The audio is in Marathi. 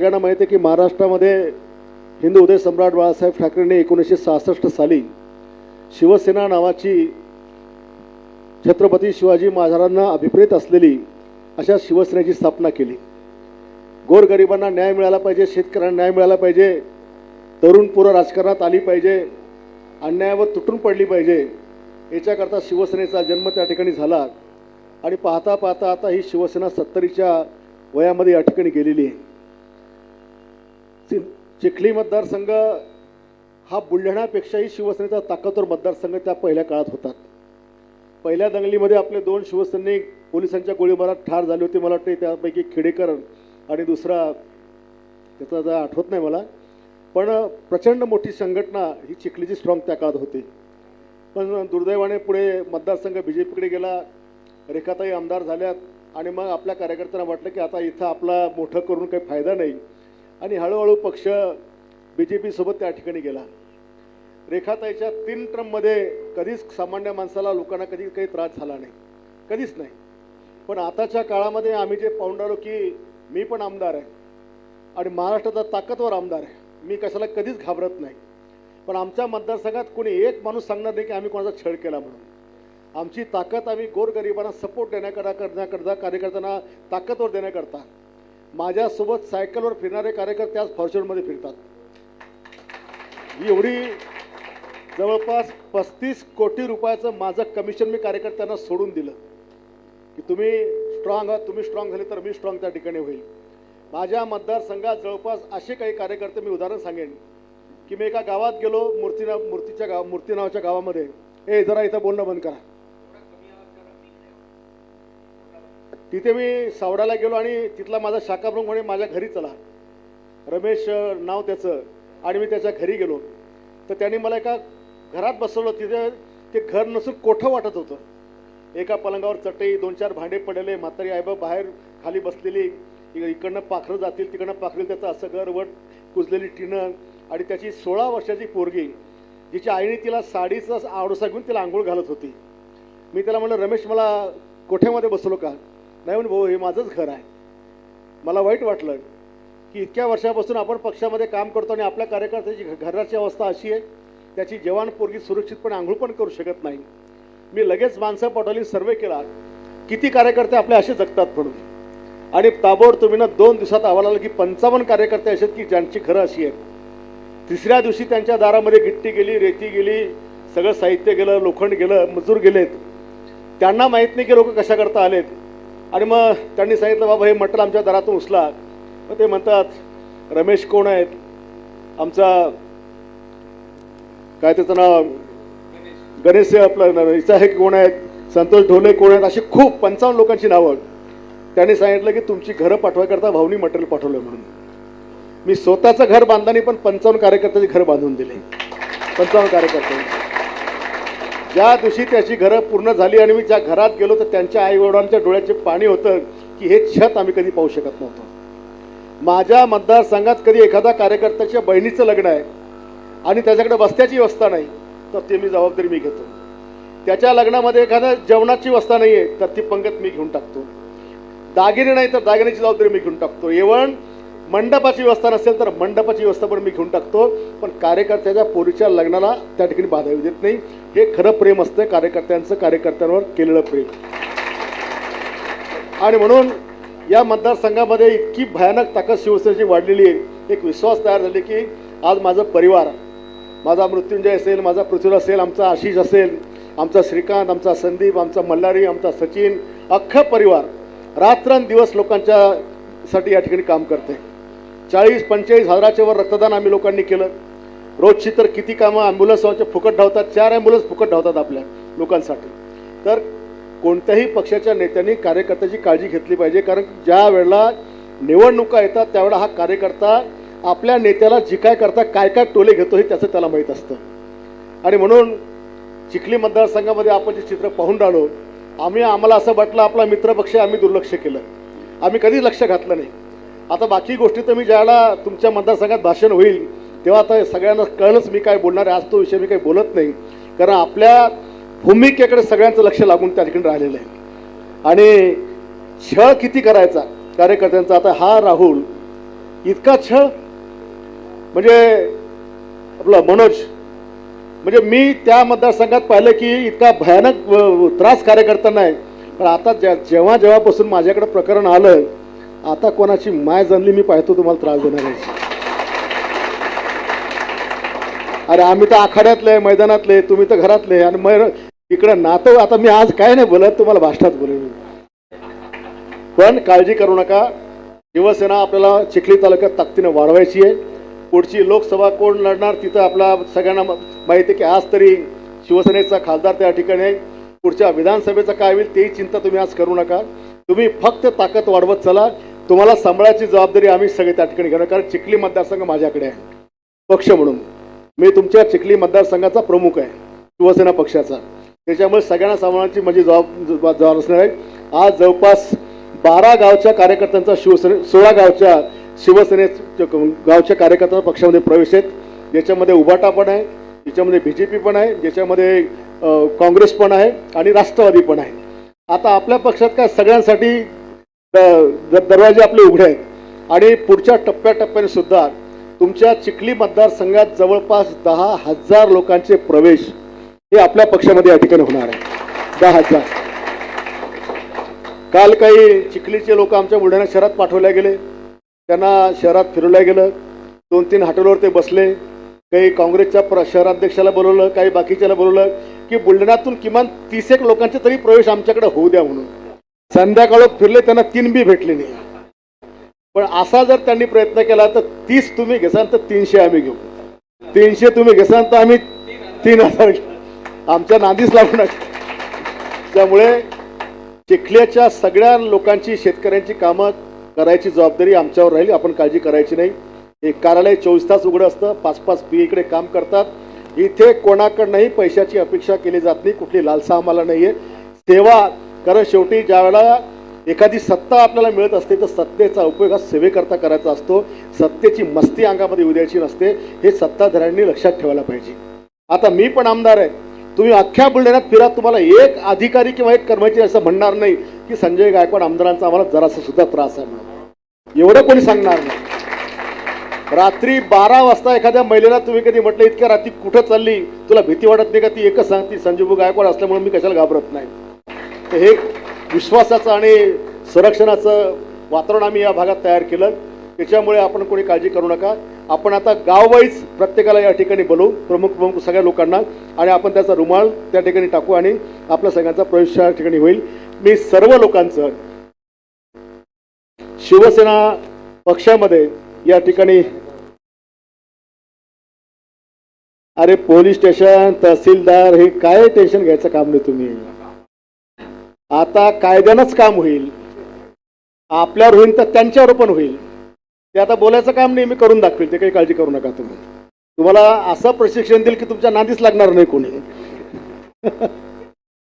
सगळ्यांना माहिती आहे की महाराष्ट्रामध्ये हिंदू उदय सम्राट बाळासाहेब ठाकरेंनी 1966 साली शिवसेना नावाची छत्रपती शिवाजी महाराजांना अभिप्रेत असलेली अशा शिवसेनेची स्थापना केली। गोरगरिबांना न्याय मिळाला पाहिजे, शेतकऱ्यांना न्याय मिळाला पाहिजे, तरुण पोरं राजकारणात आली पाहिजे, अन्यायावर तुटून पडली पाहिजे, याच्याकरता शिवसेनेचा जन्म त्या ठिकाणी झाला। आणि पाहता पाहता आता ही शिवसेना 70च्या वयामध्ये या ठिकाणी गेलेली आहे। चिखली मतदारसंघ हा बुलढाण्यापेक्षाही शिवसेनेचा ताकदवर मतदारसंघ त्या पहिल्या काळात होता। पहिल्या दंगलीमध्ये आपले 2 शिवसैनिक पोलिसांच्या गोळीबारात ठार झाले होते। मला वाटते त्यापैकी खेडेकर आणि दुसरा त्याचा आठवत नाही मला, पण प्रचंड मोठी संघटना ही चिखलीची स्ट्रॉंग त्या काळात होती। पण दुर्दैवाने पुढे मतदारसंघ बीजेपीकडे गेला, रेखाताई आमदार झाल्यात आणि मग आपल्या कार्यकर्त्यांना वाटलं की आता इथं आपला मोठं करून काही फायदा नाही आणि हळूहळू पक्ष बीजेपी सोबत त्या ठिकाणी गेला। रेखाताईच्या 3 टर्ममध्ये कधीच सामान्य माणसाला लोकांना कधी काही त्रास झाला नाही, कधीच नाही। पण आताच्या काळामध्ये आम्ही जे पाहून आलो की मी पण आमदार आहे आणि महाराष्ट्राचा ताकदवर आमदार आहे, मी कशाला कधीच घाबरत नाही। पण आमच्या मतदारसंघात कोणी एक माणूस सांगणार नाही की आम्ही कोणाचा छळ केला म्हणून। आमची ताकद आम्ही गोरगरिबांना सपोर्ट करण्याकरता कार्यकर्त्यांना ताकदवर देण्याकरता माझ्यासोबत सायकलवर फिरणारे कार्यकर्ते आज फॉर्च्युनरमध्ये फिरतात। एवढी जवळपास 35 कोटी रुपयाचं माझं कमिशन मी कार्यकर्त्यांना सोडून दिलं की तुम्ही स्ट्रॉंग आहात, तुम्ही स्ट्रॉंग झाले तर मी स्ट्रॉंग त्या ठिकाणी होईल। माझ्या मतदारसंघात जवळपास असे काही कार्यकर्ते, मी उदाहरण सांगेन की मी एका गावात गेलो, मूर्ती नावाच्या गावामध्ये, जरा इथं बोलणं बंद करा। तिथे मी सावडाला गेलो आणि तिथला माझा शाखा प्रमुख म्हणे माझ्या घरी चला, रमेश नाव त्याचं, आणि मी त्याच्या घरी गेलो तर त्यांनी मला एका घरात बसवलं। तिथे ते घर नसून कोठं वाटत होतं। एका पलंगावर चटई, 2-4 भांडे पडलेले, म्हातारी आईबा बाहेर खाली बसलेली, इकडनं पाखरं जातील तिकडनं पाखरेल, त्याचं असं घरवट, कुजलेली टिनं, आणि त्याची 16 वर्षाची पोरगी जिच्या आईने तिला साडीचा आडोसा घेऊन तिला आंघोळ घालत होती। मी त्याला म्हणलं, रमेश मला कोठ्यामध्ये बसवलो का? नाही म्हणे, भाऊ हे माझंच घर आहे। मला वाईट वाटलं की इतक्या वर्षापासून आपण पक्षामध्ये काम करतो आणि आपल्या कार्यकर्त्याची घराची अवस्था अशी आहे, त्याची जवान पोरगी सुरक्षितपणे आंघोळ पण करू शकत नाही। मी लगेच माणसं पाठवली, सर्वे केला किती कार्यकर्ते आपले असे जगतात म्हणून, आणि ताबडतोब 2 दिवसात अहवाल आला की 55 कार्यकर्ते असे की ज्यांची घरं अशी आहेत। तिसऱ्या दिवशी त्यांच्या दारामध्ये गिट्टी गेली, रेती गेली, सगळं साहित्य गेलं, लोखंड गेलं, मजूर गेलेत। त्यांना माहीत नाही की लोक कशा करता आलेत। आणि मग त्यांनी सांगितलं, बाबा हे मटेरियल आमच्या दारातून उचला। मग ते म्हणतात, रमेश कोण आहेत, आमचा काय त्याचं नाव गणेश आपलं हिचा हे कोण आहेत, संतोष ढोले कोण आहेत, अशी खूप 55 लोकांची नावं। त्यांनी सांगितलं की तुमची घरं पाठवायकरता भाऊनी मटेरियल पाठवलं म्हणून। मी स्वतःचं घर बांधताना पण 55 कार्यकर्त्याची घर बांधून दिले, 55 कार्यकर्त्यांनी। ज्या दिवशी त्याची घरं पूर्ण झाली आणि मी ज्या घरात गेलो तर त्यांच्या आईवडिलांच्या डोळ्याचे पाणी होतं की हे छत आम्ही कधी पाहू शकत नव्हतो। माझ्या मतदारसंघात कधी एखादा कार्यकर्त्याच्या बहिणीचं लग्न आहे आणि त्याच्याकडे बस्त्याची व्यवस्था नाही तर ते मी जबाबदारी मी घेतो। त्याच्या लग्नामध्ये एखाद्या जेवणाची व्यवस्था नाही आहे तर ती पंगत मी घेऊन टाकतो। दागिने नाही तर दागिन्याची जबाबदारी मी घेऊन टाकतो। इव्हन मंडपाची व्यवस्था नसेल तर मंडपाची व्यवस्था पण मी घेऊन टाकतो। पण कार्यकर्त्याच्या पोरीच्या लग्नाला त्या ठिकाणी बाधा येऊ देत नाही। हे खरं प्रेम असतं कार्यकर्त्यांचं, कार्यकर्त्यांवर केलेलं प्रेम। आणि म्हणून या मतदारसंघामध्ये इतकी भयानक ताकद शिवसेनेची वाढलेली आहे, एक विश्वास तयार झाले की आज माझा परिवार, माझा मृत्युंजय असेल, माझा पृथ्वीराज असेल, आमचा आशिष असेल, आमचा श्रीकांत, आमचा संदीप, आमचा मल्हारी, आमचा सचिन, अख्खा परिवार रात्रंदिवस लोकांच्यासाठी या ठिकाणी काम करते। 40-45 हजाराच्या वर रक्तदान आम्ही लोकांनी केलं। रोजची तर किती कामं, ॲम्ब्युलन्सचे फुकट धावतात, 4 ॲम्ब्युलन्स फुकट धावतात आपल्या लोकांसाठी। तर कोणत्याही पक्षाच्या नेत्यांनी कार्यकर्त्याची काळजी घेतली पाहिजे, कारण ज्या वेळेला निवडणुका येतात त्यावेळेला हा कार्यकर्ता आपल्या नेत्याला जी काय करता काय काय टोले घेतो हे त्याचं त्याला माहीत असतं। आणि म्हणून चिखली मतदारसंघामध्ये आपण जे चित्र पाहून राहिलो, आम्हाला असं वाटलं आपला मित्रपक्ष आम्ही दुर्लक्ष केलं, आम्ही कधी लक्ष घातलं नाही। आता बाकी गोष्टी तर मी ज्यावेळेला तुमच्या मतदारसंघात भाषण होईल तेव्हा आता सगळ्यांना कळलंच मी काय बोलणार आहे। आज तो विषय मी काही बोलत नाही, कारण आपल्या भूमिकेकडे सगळ्यांचं लक्ष लागून त्या ठिकाणी राहिलेलं आहे। आणि छळ किती करायचा कार्यकर्त्यांचा, आता हा राहुल इतका छळ म्हणजे आपला मनोज म्हणजे मी त्या मतदारसंघात पाहिलं की इतका भयानक त्रास कार्यकर्त्यांना आहे. पण आता जेव्हापासून माझ्याकडे प्रकरण आलं आता कोणाची माय जनली मी पाहतो तुम्हाला त्रास देणार आहे. अरे आम्ही तर आखाड्यातले मैदानातले तुम्ही तर घरातले आणि मग इकडं नातं. आता मी आज काय नाही बोलत तुम्हाला भाषणात बोलेल. पण काळजी करू नका. शिवसेना आपल्याला चिखली तालुक्यात ताकदीने वाढवायची आहे. पुढची लोकसभा कोण लढणार तिथं आपला सगळ्यांना माहिती आहे की आज तरी शिवसेनेचा खासदार त्या ठिकाणी आहे. पुढच्या विधानसभेचं काय होईल तेही चिंता तुम्ही आज करू नका. तुम्ही फक्त ताकद वाढवत चला. तुम्हाला सांभाळायची जबाबदारी आम्ही सगळे त्या ठिकाणी घेणार. कारण चिखली मतदारसंघ माझ्याकडे आहे. पक्ष म्हणून मी तुमच्या चिखली मतदारसंघाचा प्रमुख आहे शिवसेना पक्षाचा. त्याच्यामुळे सगळ्यांना सांभाळण्याची माझी जबाबदारी असणार आहे. आज जवळपास 12 गावच्या कार्यकर्त्यांचा 16 गावच्या शिवसेनेच्या गावच्या कार्यकर्त्यांचा पक्षामध्ये प्रवेश आहेत. ज्याच्यामध्ये उभाटा पण आहे, ज्याच्यामध्ये BJP पण आहे, ज्याच्यामध्ये काँग्रेस पण आहे आणि राष्ट्रवादी पण आहे. आता आपल्या पक्षात काय सगळ्यांसाठी दरवाजे आपले उघडे आहेत आणि पुढच्या टप्प्याटप्प्याने सुद्धा तुमच्या चिखली मतदारसंघात जवळपास 10,000 लोकांचे प्रवेश हे आपल्या पक्षामध्ये या ठिकाणी होणार आहे. 10,000. काल काही चिखलीचे लोक आमच्या बुलढाणा शहरात पाठवले गेले. त्यांना शहरात फिरवल्या गेलं. 2-3 हॉटेलवर ते बसले. काही काँग्रेसच्या शहराध्यक्षाला बोलवलं, काही बाकीच्याला बोलवलं की बुलढाण्यातून किमान 30 लोकांचे तरी प्रवेश आमच्याकडे होऊ द्या म्हणून. संध्याकाळ फिरले त्यांना 3 बी भेटले नाही. पण असा जर त्यांनी प्रयत्न केला तर 30 तुम्ही घेसाल तर 300 आम्ही घेऊ. 300 तुम्ही घेसाल तर आम्ही 3,000 घेऊ. आमच्या नादीच लागू नका. त्यामुळे चिखल्याच्या सगळ्या लोकांची शेतकऱ्यांची कामं करायची जबाबदारी आमच्यावर राहील. आपण काळजी करायची नाही. हे कार्यालय 24 तास उघडं असतं. 5-5 PA इकडे काम करतात. इथे कोणाकडनंही पैशाची अपेक्षा केली जात नाही. कुठली लालसा आम्हाला नाही आहे. सेवा कारण शेवटी ज्या वेळेला एखादी सत्ता आपल्याला मिळत असते तर सत्तेचा उपयोग हा सेवेकरता करायचा असतो. सत्तेची मस्ती अंगामध्ये येऊ द्यायची नसते. हे सत्ताधाऱ्यांनी लक्षात ठेवायला पाहिजे. आता मी पण आमदार आहे. तुम्ही अख्ख्या बुलढाण्यात फिरा, तुम्हाला एक अधिकारी किंवा एक कर्मचारी असं म्हणणार नाही की संजय गायकवाड आमदारांचा आम्हाला जरासा सुद्धा त्रास आहे म्हणून. एवढं कोणी सांगणार नाही. रात्री 12 वाजता एखाद्या महिलेला तुम्ही कधी म्हटलं इतक्या रात्री कुठं चालली, तुला भीती वाटत नाही का? ती एकच सांगती संजयभाऊ गायकवाड असल्यामुळे मी कशाला घाबरत नाही. तर हे विश्वासाचं आणि संरक्षणाचं वातावरण आम्ही या भागात तयार केलं. त्याच्यामुळे आपण कोणी काळजी करू नका. आपण आता गाववाईज प्रत्येकाला या ठिकाणी बोलवू, प्रमुख सगळ्या लोकांना, आणि आपण त्याचा रुमाल त्या ठिकाणी टाकू आणि आपल्या सगळ्यांचा प्रवेश या ठिकाणी होईल. मी सर्व लोकांचं शिवसेना पक्षामध्ये या ठिकाणी अरे पोलीस स्टेशन तहसीलदार हे काय टेन्शन घ्यायचं काम नाही. तुम्ही आता कायद्यानंच काम होईल. आपल्यावर होईल तर त्यांच्यावर पण होईल. ते आता बोलायचं काम नाही, मी करून दाखवेल. ते काही काळजी करू नका. तुम्हाला असं प्रशिक्षण देईल की तुमच्या नादीच लागणार नाही कोणी.